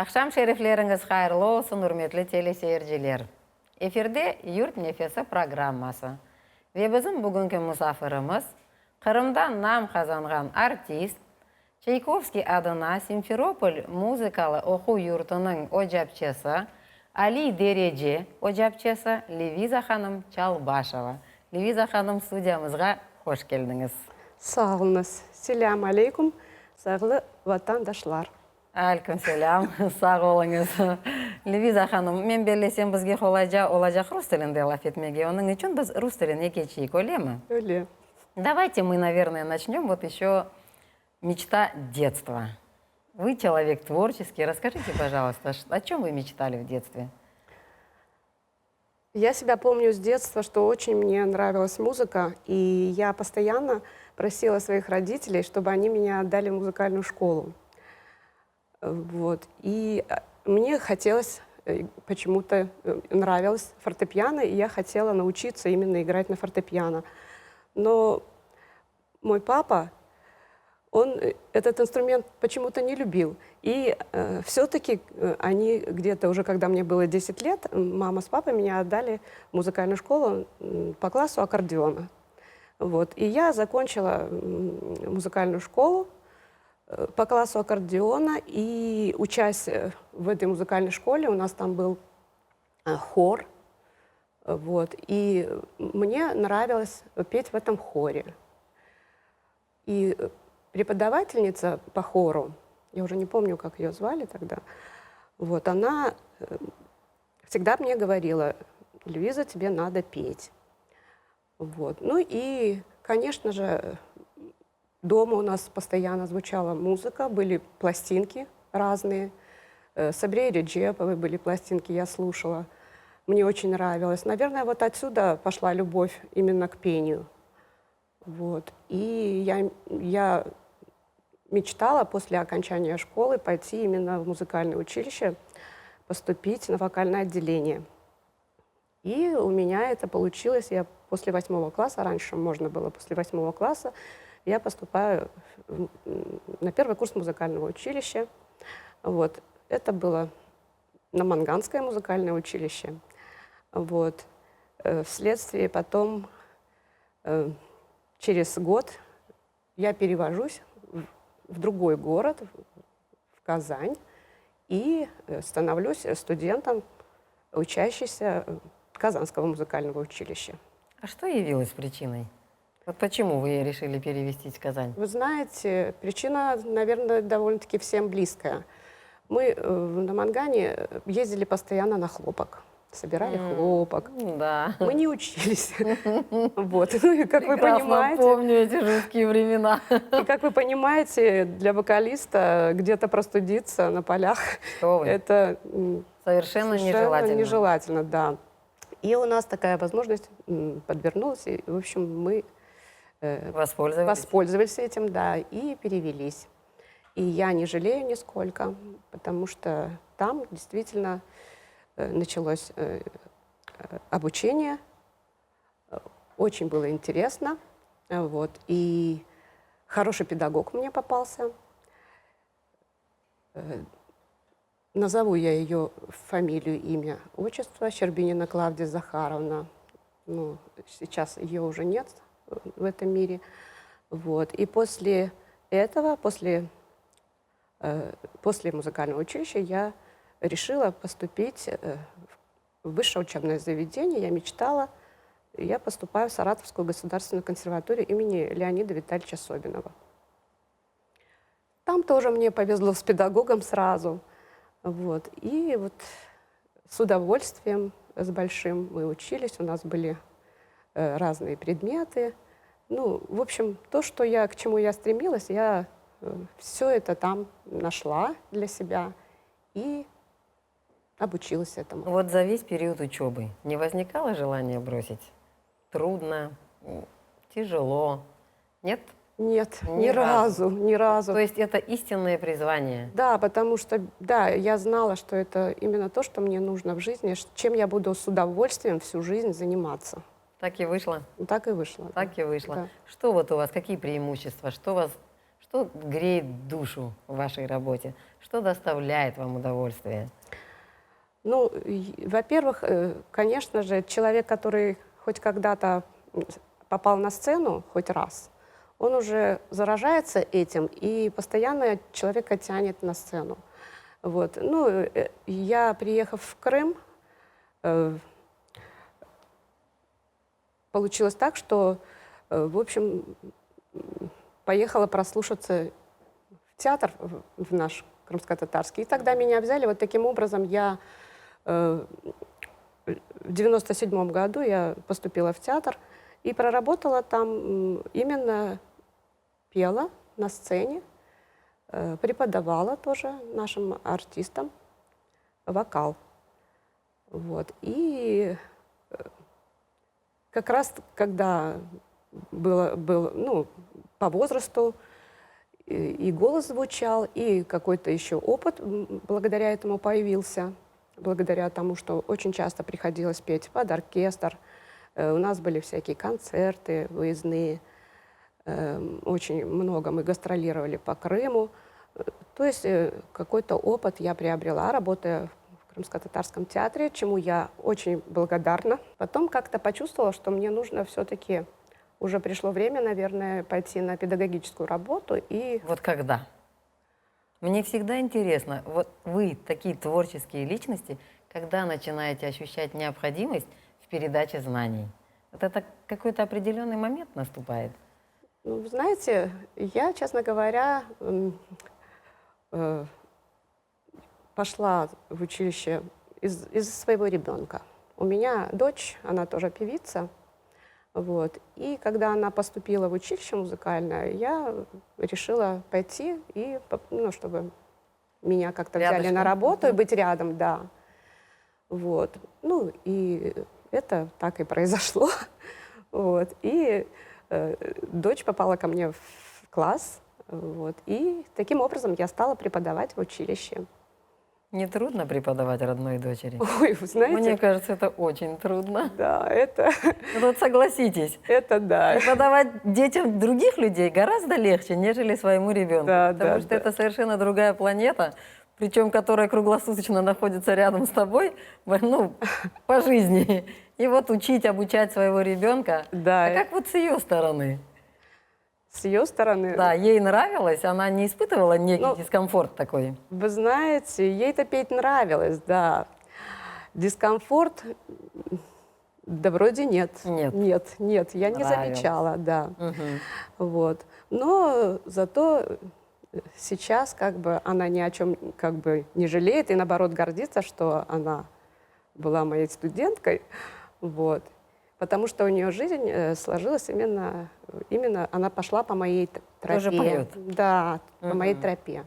Akşam şerifleriniz hayırlı olsun, hürmetli teleseyirciler. Efirde Yurt Nefesi programması. Ve bizim bugünkü musafirimiz, Kırım'dan nam kazangan artist, Çaykovski adına Simferopol Muzikalı Oku Yurtu'nun ocakçısı, Ali Derece ocakçısı Leviza Hanım Çalbaşova. Leviza Hanım, stüdyamızga hoş geldiniz. Sağ olunuz. Selamun aleyküm, sağlı vatandaşlar. Aleykümselam, sağ olunuz. Leviza Hanım, men belesem bizge olacak Rus tilinde laf etmege. Onun için biz Rus tiline geçeyik, öyle mi? Öyle. Давайте мы, наверное, начнем вот еще мечта детства. Вы человек творческий. Расскажите, пожалуйста, о чем вы мечтали в детстве? Я себя помню с детства, что очень мне нравилась музыка, и я постоянно просила своих родителей, чтобы они меня отдали в музыкальную школу. Вот. И мне хотелось, почему-то нравилось фортепиано, и я хотела научиться именно играть на фортепиано. Но мой папа, он этот инструмент почему-то не любил. И все-таки они где-то уже, когда мне было 10 лет, мама с папой меня отдали в музыкальную школу по классу аккордеона. Вот. И я закончила музыкальную школу по классу аккордеона, и учась в этой музыкальной школе, у нас там был хор, вот, и мне нравилось петь в этом хоре. И преподавательница по хору, я уже не помню, как ее звали тогда, вот, она всегда мне говорила: «Луиза, тебе надо петь». Вот. Ну и, конечно же, дома у нас постоянно звучала музыка, были пластинки разные. Сабрия Реджеповой были пластинки, я слушала. Мне очень нравилось. Наверное, вот отсюда пошла любовь именно к пению. Вот. И я мечтала после окончания школы пойти именно в музыкальное училище, поступить на вокальное отделение. И у меня это получилось. Я после 8 класса, раньше можно было после 8 класса, я поступаю на первый курс музыкального училища. Вот. Это было на Манганское музыкальное училище. Вот. Вследствие потом, через год, я перевожусь в другой город, в Казань, и становлюсь студентом, учащейся Казанского музыкального училища. А что явилось причиной? Вот почему вы решили перевестись в Казань? Вы знаете, причина, наверное, довольно-таки всем близкая. Мы на Мангане ездили постоянно на хлопок, собирали хлопок. Да. Мы не учились. Вот. Ну и как вы Прекрасно понимаете, помню эти жуткие времена. и как вы понимаете, для вокалиста где-то простудиться на полях Что вы? это Совершенно нежелательно. нежелательно, да. И у нас такая возможность подвернулась, и, в общем, мы воспользовались этим, да, и перевелись. И я не жалею нисколько, потому что там действительно началось обучение, очень было интересно, вот, и хороший педагог мне попался. Назову я ее фамилию, имя, отчество: Щербинина Клавдия Захаровна. Ну, сейчас ее уже нет в этом мире. Вот. И после этого, после музыкального училища, я решила поступить в высшее учебное заведение. Я мечтала, я поступаю в Саратовскую государственную консерваторию имени Леонида Витальевича Собинова. Там тоже мне повезло с педагогом сразу. Вот. И вот с удовольствием, с большим мы учились, у нас были разные предметы. Ну, в общем, то, к чему я стремилась, я все это там нашла для себя и обучилась этому. Вот за весь период учебы не возникало желания бросить? Трудно, тяжело, нет? Нет, ни разу. То есть это истинное призвание? Да, потому что, да, я знала, что это именно то, что мне нужно в жизни, чем я буду с удовольствием всю жизнь заниматься. Так и вышло? Так и вышло. Так и вышло. Да. Что вот у вас, какие преимущества, что Что греет душу в вашей работе? Что доставляет вам удовольствие? Ну, во-первых, конечно же, человек, который хоть когда-то попал на сцену, хоть раз, он уже заражается этим, и постоянно человека тянет на сцену. Вот. Ну, я, приехав в Крым, получилось так, что, в общем, поехала прослушаться в театр в наш крымско-татарский. И тогда меня взяли. Вот таким образом я в 97 году я поступила в театр и проработала там, именно пела на сцене, преподавала тоже нашим артистам вокал. Вот. И как раз когда ну, по возрасту и голос звучал, и какой-то еще опыт благодаря этому появился, благодаря тому, что очень часто приходилось петь под оркестр. У нас были всякие концерты выездные, очень много мы гастролировали по Крыму. То есть какой-то опыт я приобрела, работая в Крымско-татарском театре, чему я очень благодарна. Потом как-то почувствовала, что мне нужно все-таки, уже пришло время, наверное, пойти на педагогическую работу. И Вот когда? Мне всегда интересно, вот вы, такие творческие личности, когда начинаете ощущать необходимость в передаче знаний? Вот это какой-то определенный момент наступает? ну, вы знаете, я, честно говоря, пошла в училище из своего ребенка. У меня дочь, она тоже певица. Вот. И когда она поступила в училище музыкальное, я решила пойти, и, ну, чтобы меня как-то взяли Рядышком. на работу и быть рядом, да. Вот. Ну, и это так и произошло. Вот. И дочь попала ко мне в класс, вот. И таким образом я стала преподавать в училище. Не трудно преподавать родной дочери? Ой, вы знаете, Мне кажется, это очень трудно. да, это, Ну, вот согласитесь, это да. преподавать детям других людей гораздо легче, нежели своему ребенку. Да, потому да, что да. это совершенно другая планета, причем которая круглосуточно находится рядом с тобой, ну, по жизни. И вот учить, обучать своего ребенка. Да. А как вот с ее стороны? С ее стороны, Да, ей нравилось, она не испытывала некий Ну, дискомфорт такой? вы знаете, ей-то петь нравилось, да. Дискомфорт, да вроде нет. Нет. Нет, я не Нравилось. замечала, да. Мгм. Вот. Но зато сейчас как бы она ни о чем как бы не жалеет и наоборот гордится, что она была моей студенткой. Вот. Потому что у нее жизнь сложилась именно она пошла по моей тропе. Тоже поет? Да, по моей Мгм. тропе.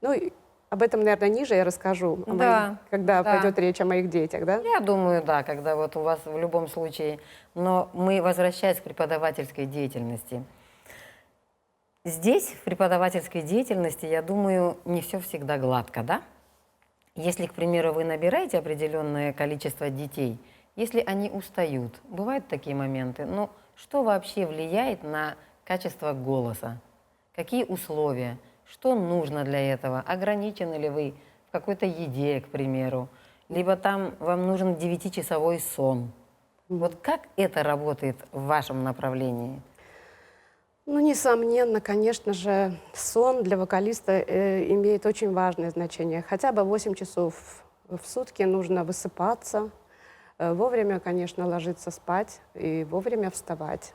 Ну, и об этом, наверное, ниже я расскажу, Да, когда да. пойдет речь о моих детях, да? Я думаю, да, когда вот у вас в любом случае. Но мы, возвращаясь к преподавательской деятельности, здесь, в преподавательской деятельности, я думаю, не все всегда гладко, да? Если, к примеру, вы набираете определенное количество детей, если они устают, бывают такие моменты, но что вообще влияет на качество голоса? Какие условия? Что нужно для этого? Ограничены ли вы в какой-то еде, к примеру? Либо там вам нужен 9-часовой сон? Вот как это работает в вашем направлении? Ну, несомненно, конечно же, сон для вокалиста имеет очень важное значение. Хотя бы 8 часов в сутки нужно высыпаться, вовремя, конечно, ложиться спать и вовремя вставать.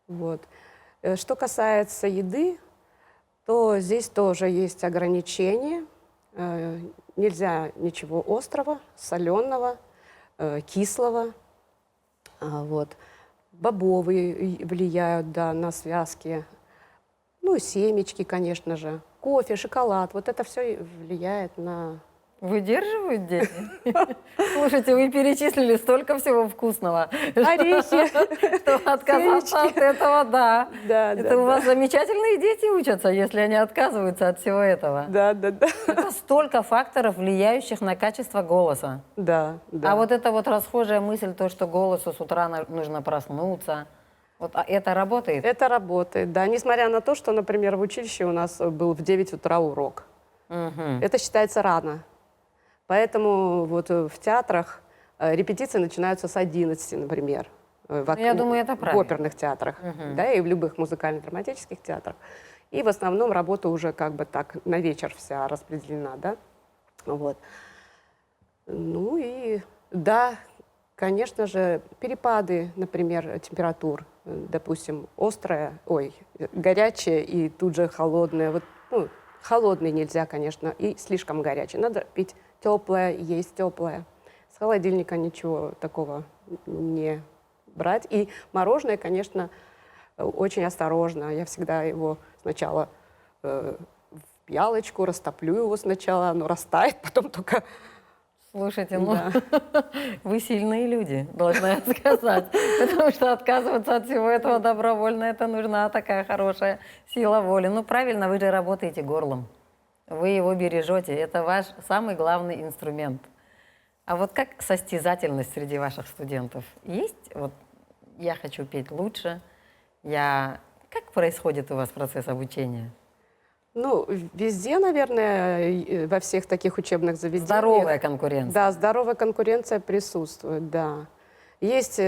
Вот. Что касается еды, то здесь тоже есть ограничения. Нельзя ничего острого, соленого, кислого. Вот. Бобовые влияют, да, на связки. Ну, семечки, конечно же. Кофе, шоколад. Вот это все влияет на... Выдерживают дети? Слушайте, вы перечислили столько всего вкусного. Орехи. Что отказаться от семечки. этого, да. Да, Это да, у вас замечательные дети учатся, если они отказываются от всего этого. да, да, да. Это столько факторов, влияющих на качество голоса. Да, да. А вот эта вот расхожая мысль, то, что голосу с утра нужно проснуться, Вот это работает? Это работает, да. Несмотря на то, что, например, в училище у нас был в 9 утра урок. Мгм. Это считается рано. Поэтому вот в театрах репетиции начинаются с 11, например. Я думаю, это в правильно. оперных театрах, да, и в любых музыкально-драматических театрах. И в основном работа уже как бы так на вечер вся распределена, да. Вот. Ну и да, конечно же, перепады, например, температур, допустим, горячее и тут же холодное. Вот, ну, холодное нельзя, конечно, и слишком горячее. Надо пить теплое, есть теплое. С холодильника ничего такого не брать. И мороженое, конечно, очень осторожно. Я всегда его сначала в пиалочку растоплю его сначала, оно растает, потом только... Слушайте, ну, Да. вы сильные люди, должна я сказать. Потому что отказываться от всего этого добровольно, это нужна такая хорошая сила воли. Ну, правильно, вы же работаете горлом. Вы его бережете. Это ваш самый главный инструмент. А вот как состязательность среди ваших студентов? Есть? Вот я хочу петь лучше. Как происходит у вас процесс обучения? Ну, везде, наверное, во всех таких учебных заведениях. Здоровая конкуренция. Да, здоровая конкуренция присутствует, да. Есть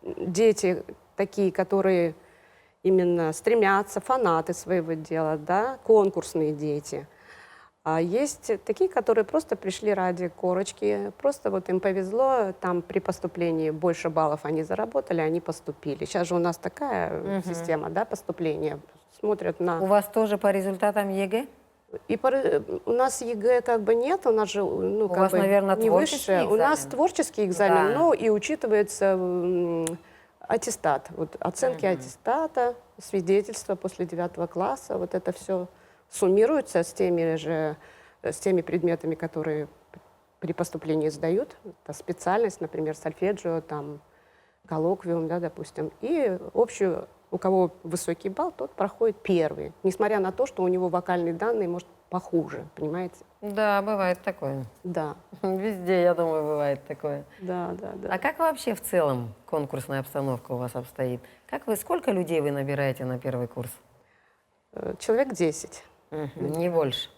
дети такие, которые именно стремятся, фанаты своего дела, да, конкурсные дети. А есть такие, которые просто пришли ради корочки, просто вот им повезло, там при поступлении больше баллов они заработали, они поступили. Сейчас же у нас такая система, да, поступления. Смотрят У на... вас тоже по результатам ЕГЭ? У нас ЕГЭ как бы нет, у нас же, ну, как вас, бы наверное, не творческий высшее. У нас экзамен? творческий экзамен, Да. но и учитывается аттестат. Вот оценки аттестата, свидетельства после 9 класса, вот это все суммируется с теми предметами, которые при поступлении сдают. Это специальность, например, сольфеджио, там, коллоквиум, да, допустим. И общую, у кого высокий балл, тот проходит первый. Несмотря на то, что у него вокальные данные, может, похуже, понимаете? Да, бывает такое. Да, Везде, я думаю, бывает такое. да. А как вообще в целом конкурсная обстановка у вас обстоит? Сколько людей вы набираете на первый курс? Человек 10, Не больше.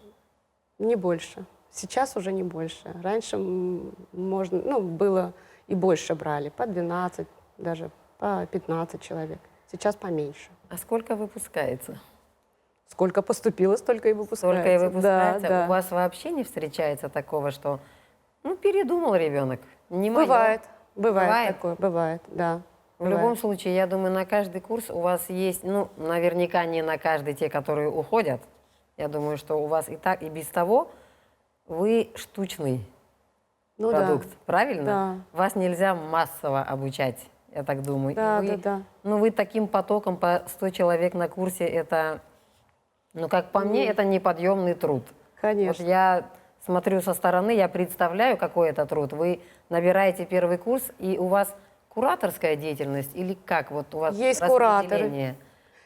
не больше. Сейчас уже не больше. Раньше можно, ну, было и больше брали, по 12, даже по 15 человек. Сейчас поменьше. А сколько выпускается? Сколько поступило, столько и выпускается. Столько и выпускается. Да, да. У вас вообще не встречается такого, что, ну, передумал ребенок? Не моё. Бывает Бывает? такое, бывает, да. В бывает. любом случае, я думаю, на каждый курс у вас есть, ну, наверняка не на каждый те, которые уходят. Я думаю, что у вас и так, и без того вы штучный Ну продукт, да. правильно? Да. Вас нельзя массово обучать, я так думаю. И Да, вы, да. Ну, вы таким потоком по 100 человек на курсе, это, ну, как по мне, это неподъемный труд. Конечно. Вот я смотрю со стороны, я представляю, какой это труд. Вы набираете первый курс, и у вас кураторская деятельность или как? Вот у вас Есть распределение?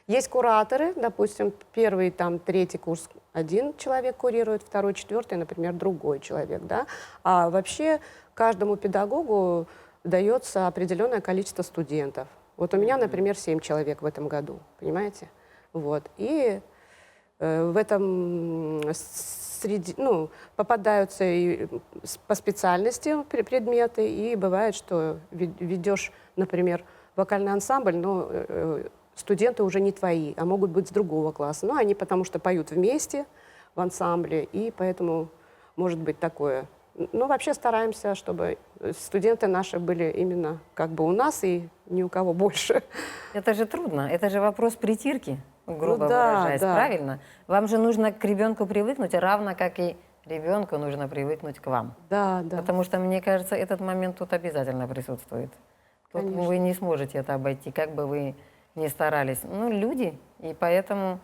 Есть кураторы, допустим, первый, там, третий курс один человек курирует, второй, четвертый, например, другой человек, да. А вообще каждому педагогу дается определенное количество студентов. Вот у меня, например, 7 человек в этом году, понимаете? Вот. И в этом попадаются и по специальности предметы, и бывает, что ведешь, например, вокальный ансамбль, но студенты уже не твои, а могут быть с другого класса. Ну, они потому что поют вместе в ансамбле, и поэтому может быть такое. Но вообще стараемся, чтобы студенты наши были именно как бы у нас и ни у кого больше. Это же трудно, это же вопрос притирки, грубо Ну да, выражаясь, да. правильно? Вам же нужно к ребенку привыкнуть, равно как и ребенку нужно привыкнуть к вам. Да, да. Потому что, мне кажется, этот момент тут обязательно присутствует. Тут Конечно. вы не сможете это обойти, как бы вы ни старались. Ну, люди, и поэтому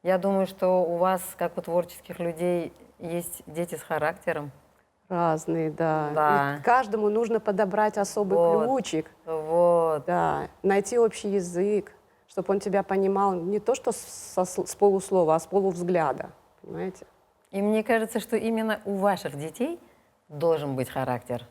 я думаю, что у вас, как у творческих людей, есть дети с характером. Разные, да. Да. И каждому нужно подобрать особый Вот. ключик, Вот. да, найти общий язык, чтобы он тебя понимал не то, что с полуслова, а с полувзгляда, понимаете? И мне кажется, что именно у ваших детей должен быть характер.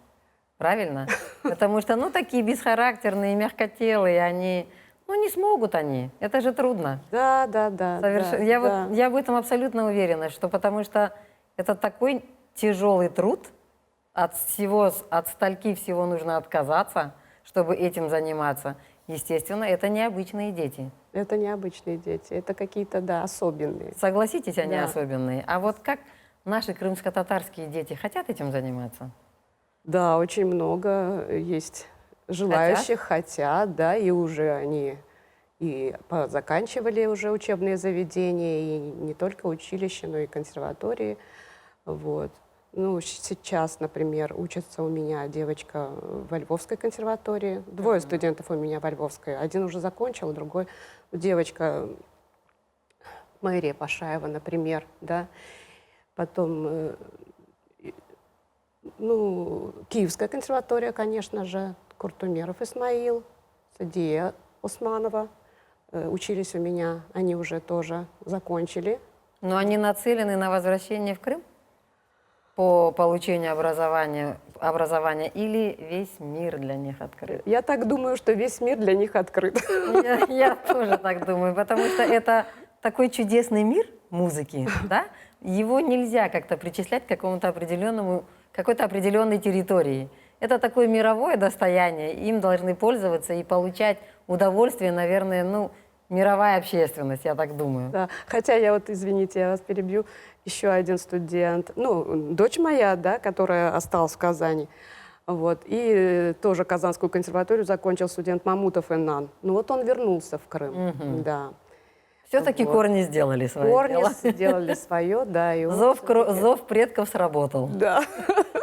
Правильно? Потому что, ну, такие бесхарактерные, мягкотелые, они, ну, не смогут они. Это же трудно. Да, да, да. Совершенно. да, да. Я в этом абсолютно уверена, что потому что это такой тяжелый труд, от стольки всего нужно отказаться, чтобы этим заниматься. Естественно, это необычные дети. Это необычные дети, это какие-то, да, особенные. Согласитесь, они Да. особенные. А вот как наши крымско-татарские дети хотят этим заниматься? Да, очень много есть желающих, хотят, да, и уже они и заканчивали уже учебные заведения, и не только училища, но и консерватории. Вот. Ну, сейчас, например, учится у меня девочка во Львовской консерватории. Двое студентов у меня во Львовской. Один уже закончил, другой девочка Мэрия Пашаева, например, да. Потом, ну, Киевская консерватория, конечно же, Куртумеров Исмаил, Садия Османова учились у меня, они уже тоже закончили. Но они нацелены на возвращение в Крым по получению образования или весь мир для них открыт? Я так думаю, что весь мир для них открыт. Я тоже так думаю, потому что это такой чудесный мир музыки, да? Его нельзя как-то причислять к какой-то определенной территории. Это такое мировое достояние, им должны пользоваться и получать удовольствие, наверное, ну, мировая общественность, я так думаю. Да. Хотя я вот, извините, я вас перебью, еще один студент, ну, дочь моя, да, которая осталась в Казани, вот, и тоже Казанскую консерваторию закончил студент Мамутов Инан. Ну вот он вернулся в Крым, да. Все-таки Вот. корни сделали свое Корни дело. сделали свое, да. И он Зов предков сработал. Да.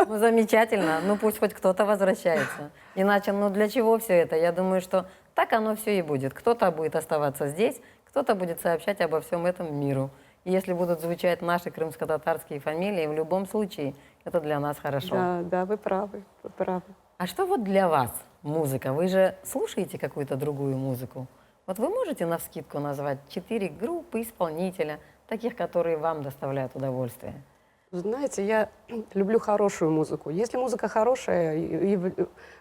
Ну, замечательно. Ну, пусть хоть кто-то возвращается. Иначе, ну, для чего все это? Я думаю, что так оно все и будет. Кто-то будет оставаться здесь, кто-то будет сообщать обо всем этом миру. И если будут звучать наши крымско-татарские фамилии, в любом случае, это для нас хорошо. Да, да, вы правы, вы правы. А что вот для вас музыка? Вы же слушаете какую-то другую музыку? Вот вы можете навскидку назвать 4 группы, исполнителя, таких, которые вам доставляют удовольствие? Знаете, я люблю хорошую музыку. Если музыка хорошая,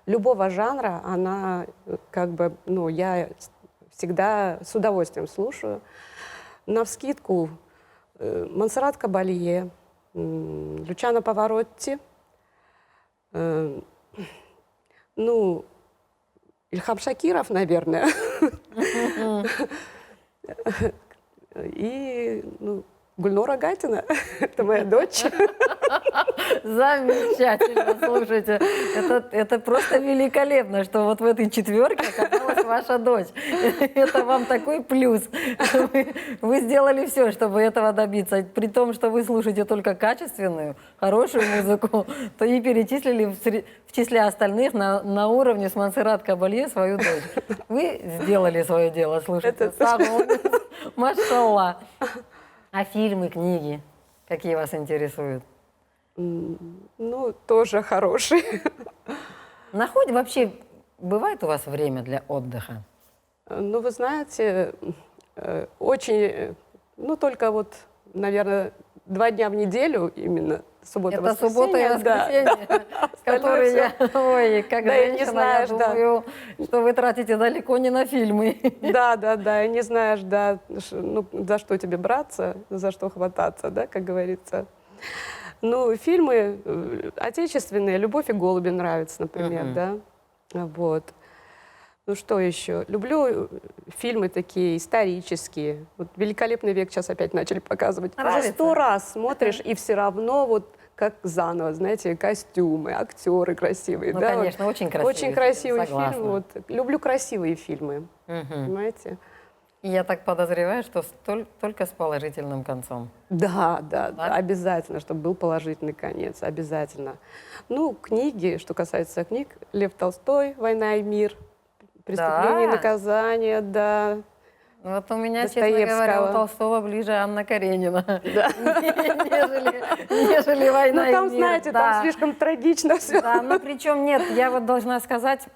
любого жанра, она как бы, ну, я всегда с удовольствием слушаю. Навскидку Монсеррат Кабалье, Лючано Паваротти, ну, Ильхам Шакиров, наверное. И ну, Гульнора Гатина, это моя дочь. Замечательно, слушайте, это просто великолепно, что вот в этой четверке оказалась ваша дочь. Это вам такой плюс. Вы сделали все, чтобы этого добиться. При том, что вы слушаете только качественную, хорошую музыку, то и перечислили в числе остальных на уровне с Монсеррат Кабалье свою дочь. Вы сделали свое дело, слушайте. Машалла. А фильмы, книги, какие вас интересуют? Ну, тоже хорошие. Вообще, бывает у вас время для отдыха? Ну, вы знаете, очень, ну, только вот, наверное, 2 дня в неделю именно, суббота, Это суббота и воскресенье, да. которые я, ой, как Да, и не женщина, знаешь, я да. думаю, что вы тратите далеко не на фильмы. Да, да, да, и не знаешь, да, ну, за что тебе браться, за что хвататься, да, как говорится. Ну, фильмы отечественные, «Любовь и голуби» нравятся, например, да, вот. Ну, что еще? Люблю фильмы такие исторические. Вот «Великолепный век» сейчас опять начали показывать. Уже Нравится? 100 раз смотришь, и все равно вот как заново, знаете, костюмы, актеры красивые. Ну, да, конечно, вот. очень красивый Очень красивый фильм, фильм. Вот. Люблю красивые фильмы, понимаете? И я так подозреваю, что только с положительным концом. Да, да, Да? да, обязательно, чтобы был положительный конец, обязательно. Ну, книги, что касается книг, Лев Толстой «Война и мир», «Преступление и Да. наказание», да. Вот у меня, честно Достоевского. говоря, у Толстого ближе Анна Каренина, нежели «Война Ну, и там, мир». знаете, Да. там слишком трагично все. Да, но причем нет, я вот должна сказать,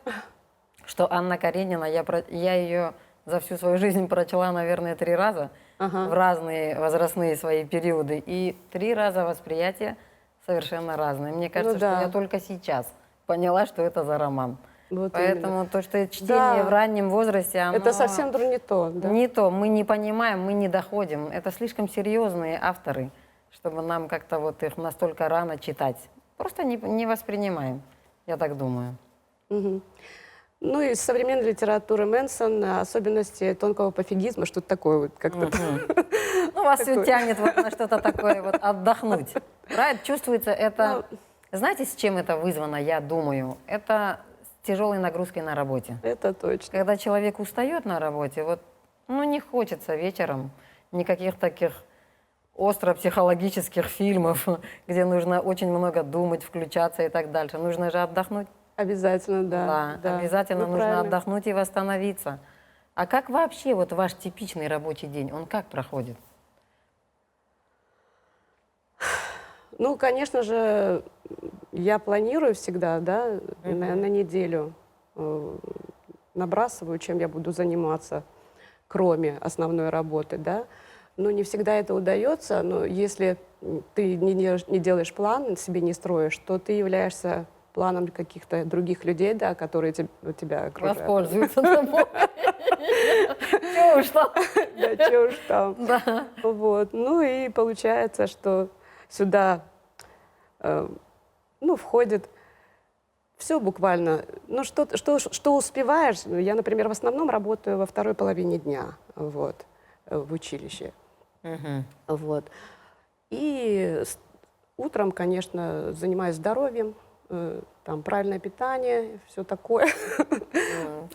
что Анна Каренина, я ее за всю свою жизнь прочла, наверное, 3 раза в разные возрастные свои периоды. И 3 раза восприятие совершенно разное. Мне кажется, Ну да. что я только сейчас поняла, что это за роман. Вот Поэтому именно. то, что чтение Да. в раннем возрасте, оно Это совсем не то, да? не то. Мы не понимаем, мы не доходим. Это слишком серьезные авторы, чтобы нам как-то вот их настолько рано читать. Просто не воспринимаем, я так думаю. Мгм. Ну, из современной литературы Мэнсон, особенности тонкого пофигизма, что-то такое вот как-то. Ну, вас все Такой. тянет вот на что-то такое, вот отдохнуть. Правильно? Чувствуется это... Знаете, с чем это вызвано, я думаю? Это с тяжелой нагрузкой на работе. Это точно. Когда человек устает на работе, вот, ну, не хочется вечером никаких таких остро-психологических фильмов, где нужно очень много думать, включаться и так дальше. Нужно же отдохнуть. Обязательно, да. Да, обязательно Ну, нужно правильно. отдохнуть и восстановиться. А как вообще вот ваш типичный рабочий день, он как проходит? Ну, конечно же, я планирую всегда, да, на неделю набрасываю, чем я буду заниматься, кроме основной работы, да. Но не всегда это удается, но если ты не делаешь план, себе не строишь, то ты являешься планом каких-то других людей, да, которые тебя окружают. Воспользуются тобой. Чего уж там. Да, чё уж там. Да. Вот. Ну и получается, что сюда ну, входит все буквально. Ну, что успеваешь. Я, например, в основном работаю во второй половине дня вот, в училище. Вот. И утром, конечно, занимаюсь здоровьем, там правильное питание, все такое.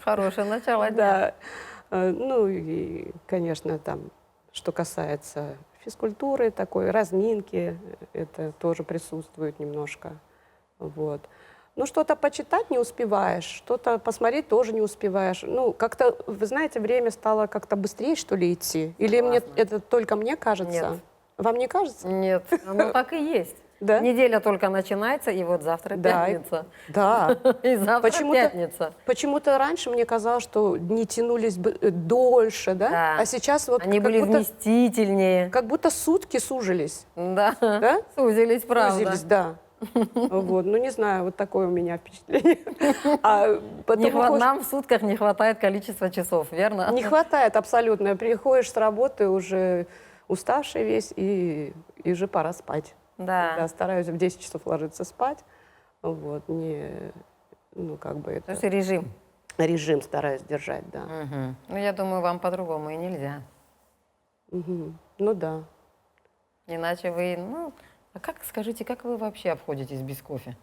Хорошее начало дня. Да. Ну и, конечно, там, что касается физкультуры, такой разминки, это тоже присутствует немножко. Вот. Ну, что-то почитать не успеваешь, что-то посмотреть тоже не успеваешь. Ну, как-то, вы знаете, время стало как-то быстрее, что ли, идти? Или это только мне кажется? Нет. Вам не кажется? Нет, оно так и есть. Да? Неделя только начинается, и вот завтра Да, пятница. Да. И завтра Почему-то- пятница. Почему-то раньше мне казалось, что дни тянулись дольше, да? Да. А сейчас вот Они как были будто, вместительнее. как будто сутки сузились. Да, Да? сузились, правда. Сузились, да. Вот, ну не знаю, вот такое у меня впечатление. Нам в сутках не хватает количества часов, верно? Не хватает абсолютно. Приходишь с работы уже уставший весь, и уже пора спать. Да. Да, стараюсь в 10 часов ложиться спать. Вот, ну как бы То есть это... режим. Режим стараюсь держать, да. Ну, я думаю, вам по-другому и нельзя. Мгм. Ну да. Иначе вы, а скажите, как вы вообще обходитесь без кофе?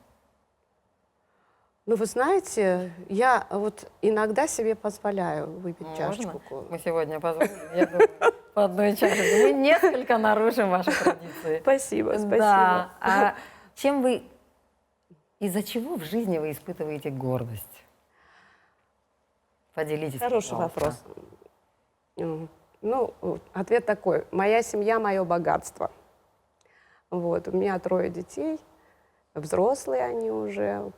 Ну, вы знаете, я вот иногда себе позволяю выпить чашечку кофе. Мы сегодня позволим, я думаю, по одной чашечке. Мы несколько нарушим ваши традиции. Спасибо, спасибо. Да. А из-за чего в жизни вы испытываете гордость? Поделитесь. Хороший пожалуйста. вопрос. Ну, ответ такой. Моя семья – мое богатство. Вот. У меня 3 детей, взрослые они уже,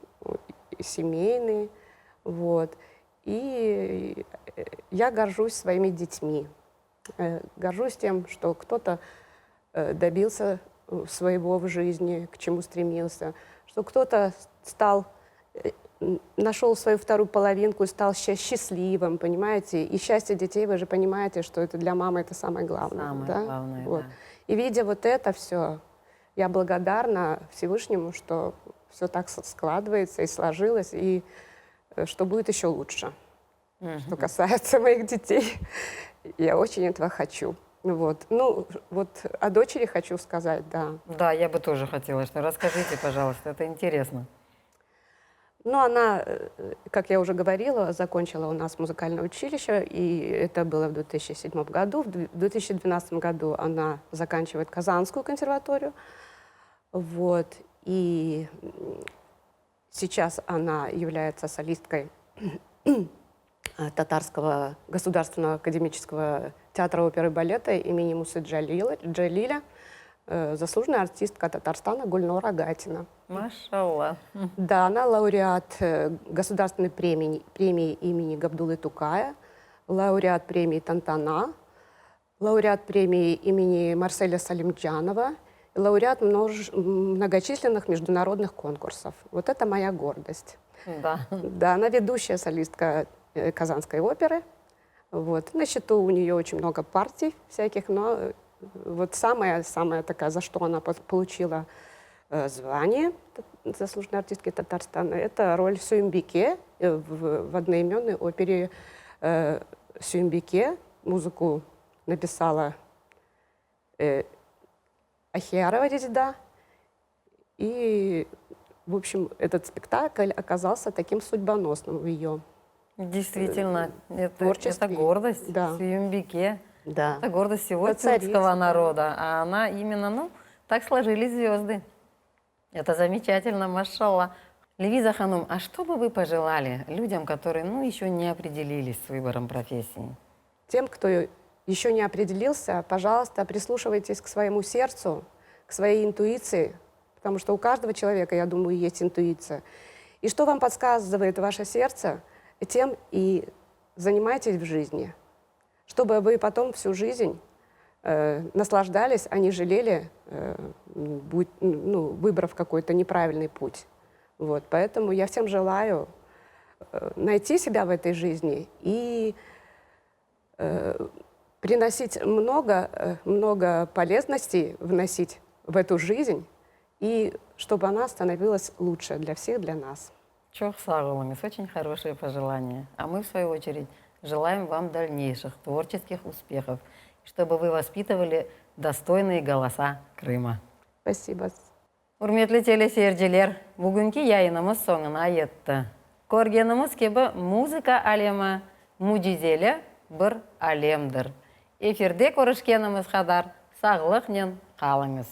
семейные. Вот. И я горжусь своими детьми. Горжусь тем, что кто-то добился своего в жизни, к чему стремился, что кто-то нашел свою вторую половинку и стал счастливым, понимаете? И счастье детей, вы же понимаете, что это для мамы это самое главное. Самое да? главное, Вот. да. И видя вот это все, я благодарна Всевышнему, что все так складывается и сложилось, и что будет еще лучше. Что касается моих детей, я очень этого хочу. Вот. Ну, вот о дочери хочу сказать, да. Да, я бы тоже хотела, что расскажите, пожалуйста, это интересно. Ну, она, как я уже говорила, закончила у нас музыкальное училище, и это было в 2007 году. В 2012 году она заканчивает Казанскую консерваторию. Вот. И сейчас она является солисткой Татарского государственного академического театра оперы и балета имени Мусы Джалиля, заслуженная артистка Татарстана Гульнора Гатина. Машаллах. Да, она лауреат государственной премии имени Габдуллы Тукая, лауреат премии Тантана, лауреат премии имени Марселя Салимджанова лауреат многочисленных международных конкурсов. Вот это моя гордость. Да. Да, она ведущая солистка Казанской оперы. Вот. На счету у нее очень много партий всяких, но вот самая такая, за что она получила звание заслуженной артистки Татарстана, это роль Сюймбике в одноименной опере Сюймбике. Музыку написала Ахиярова Резида. И, в общем, этот спектакль оказался таким судьбоносным в ее Действительно, это творчестве. гордость Да. Сюймбике. Да. Это гордость всего Это царица, тюркского да. народа. А она именно, ну, так сложились звезды. Это замечательно, машалла. Левиза Ханум, а что бы вы пожелали людям, которые, ну, еще не определились с выбором профессии? Тем, кто еще не определился, пожалуйста, прислушивайтесь к своему сердцу, к своей интуиции, потому что у каждого человека, я думаю, есть интуиция. И что вам подсказывает ваше сердце, тем и занимайтесь в жизни, чтобы вы потом всю жизнь наслаждались, а не жалели, выбрав какой-то неправильный путь. Вот. Поэтому я всем желаю найти себя в этой жизни и приносить много полезностей, вносить в эту жизнь, и чтобы она становилась лучше для всех, для нас. Чох сағылыңыз, очень хорошие пожелания. А мы, в свою очередь, желаем вам дальнейших творческих успехов, чтобы вы воспитывали достойные голоса Крыма. Спасибо. Урметлі телесерджилер, бүгінгі яйынымыз соңына етті. Көргеніміз кебі музыка әлемі мужизелі бір әлемдір. Эфирде көрішкеніміз қадар сағылықнен қалыңыз.